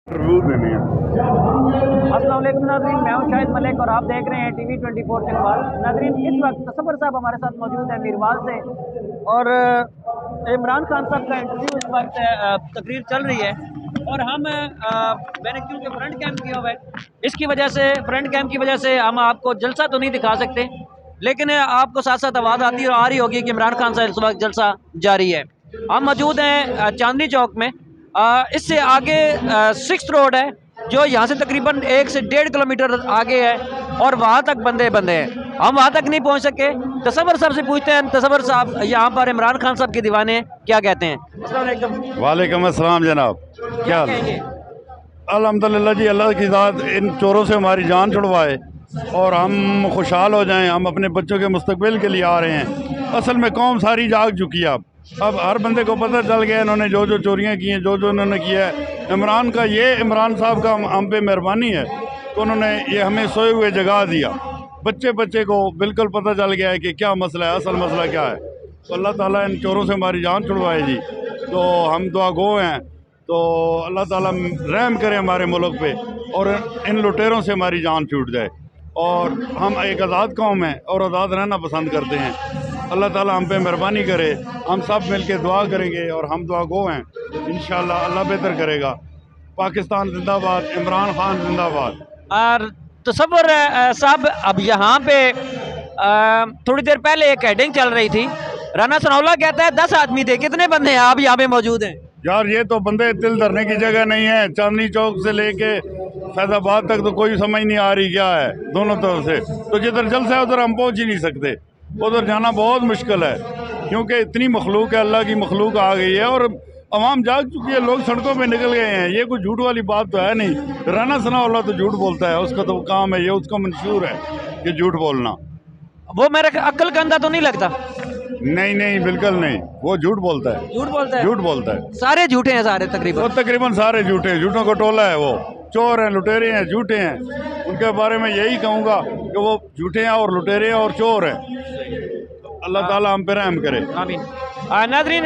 Review देने हैं। अस्सलाम वालेकुम नाज़रीन, मैं हूं शाहिद मलिक और आप देख रहे हैं टीवी 24 चकवाल। नाज़रीन, इस वक्त तसव्वुर साहब हमारे साथ मौजूद हैं मीरवाल से, और इमरान खान साहब का इंटरव्यू इस वक्त तकरीर चल रही है, और मैंने क्योंकि फ्रंट कैम्प किया हुआ है, इसकी वजह से फ्रंट कैम्प की वजह से हम आपको जलसा तो नहीं दिखा सकते, लेकिन आपको साथ साथ आवाज़ आती और आ रही होगी कि इमरान खान साहब इस वक्त जलसा जारी है। हम मौजूद हैं चांदनी चौक में। इससे आगे 6th रोड है, जो यहाँ से तकरीबन 1 से 1.5 किलोमीटर आगे है, और वहाँ तक बंदे हैं। हम वहाँ तक नहीं पहुँच सके। तसव्वुर साहब से पूछते हैं, तसव्वुर साहब यहाँ पर इमरान खान साहब के दीवाने हैं, क्या कहते हैं? अस्सलाम वालेकुम। वालेकुम अस्सलाम जनाब, क्या हाल है? अल्हम्दुलिल्लाह जी, अल्लाह की ज़ात इन चोरों से हमारी जान छुड़वाए और हम खुशहाल हो जाएं। हम अपने बच्चों के मुस्तकबिल के लिए आ रहे हैं। असल में कौम सारी जाग चुकी है। अब हर बंदे को पता चल गया इन्होंने जो जो चोरियां की हैं, जो जो इन्होंने किया है। इमरान साहब का हम पे मेहरबानी है, तो उन्होंने ये हमें सोए हुए जगा दिया। बच्चे को बिल्कुल पता चल गया है कि क्या मसला है, असल मसला क्या है। तो अल्लाह ताला इन चोरों से हमारी जान छुड़वाए जी। तो हम दुआ गो हैं, तो अल्लाह ताला रहम करे हमारे मुल्क पे और इन लुटेरों से हमारी जान छूट जाए। और हम एक आज़ाद कौम है और आज़ाद रहना पसंद करते हैं। अल्लाह ताला हम पे मेहरबानी करे। हम सब मिल के दुआ करेंगे और हम दुआ गो हैं, इंशाअल्लाह अल्लाह बेहतर करेगा। पाकिस्तान जिंदाबाद, इमरान खान जिंदाबाद। और तसव्वुर साहब, अब यहाँ पे थोड़ी देर पहले एक हेडिंग चल रही थी, राना सनौला कहता है 10 आदमी थे। कितने बंदे हैं आप यहाँ पे मौजूद हैं? यार ये तो बंदे तिल धरने की जगह नहीं है। चांदनी चौक से लेके फैजाबाद तक तो कोई समझ नहीं आ रही क्या है, दोनों तरफ से। तो जिधर जलसा है उधर हम पहुँच ही नहीं सकते, उधर जाना बहुत मुश्किल है, क्योंकि इतनी मखलूक है, अल्लाह की मखलूक आ गई है और अवाम जाग चुकी है। लोग सड़कों पे निकल गए हैं। ये कोई झूठ वाली बात तो है नहीं। राना सनाउल्लाह तो झूठ बोलता है, उसका तो काम है, ये उसका मंशूर है कि झूठ बोलना। वो मेरे अक्ल का अंधा तो नहीं लगता? नहीं, बिल्कुल नहीं, वो झूठ बोलता है। झूठ बोलता है। सारे झूठे हैं, सारे तकरीबन सारे झूठे हैं। झूठों का टोला है, वो चोर हैं, लुटेरे हैं, झूठे हैं। उनके बारे में यही कहूँगा कि वो झूठे हैं और लुटेरे हैं और चोर हैं। अल्लाह ताला हम पे रहम करे, आमीन। नाज़रीन,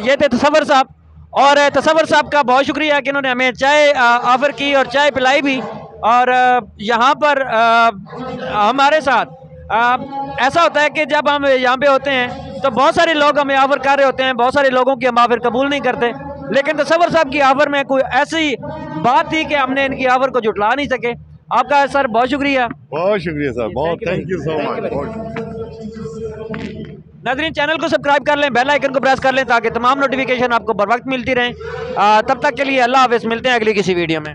ये थे तसव्वुर साहब, और तसव्वुर साहब का बहुत शुक्रिया कि इन्होंने हमें चाय ऑफ़र की और चाय पिलाई भी। और यहाँ पर हमारे साथ ऐसा होता है कि जब हम यहाँ पे होते हैं तो बहुत सारे लोग हमें ऑफ़र कर रहे होते हैं, बहुत सारे लोगों की हम ऑफ़र कबूल नहीं करते, लेकिन तसव्वुर साहब की ऑफ़र में कोई ऐसी बात थी कि हमने इनकी ऑफ़र को जुटला नहीं सके। आपका सर बहुत शुक्रिया। बहुत शुक्रिया सर, बहुत थैंक यू सो मच। नाज़रीन, चैनल को सब्सक्राइब कर लें, बेल आइकन को प्रेस कर लें, ताकि तमाम नोटिफिकेशन आपको बर वक्त मिलती रहें। तब तक के लिए अल्लाह हाफ़िज़। मिलते हैं अगली किसी वीडियो में।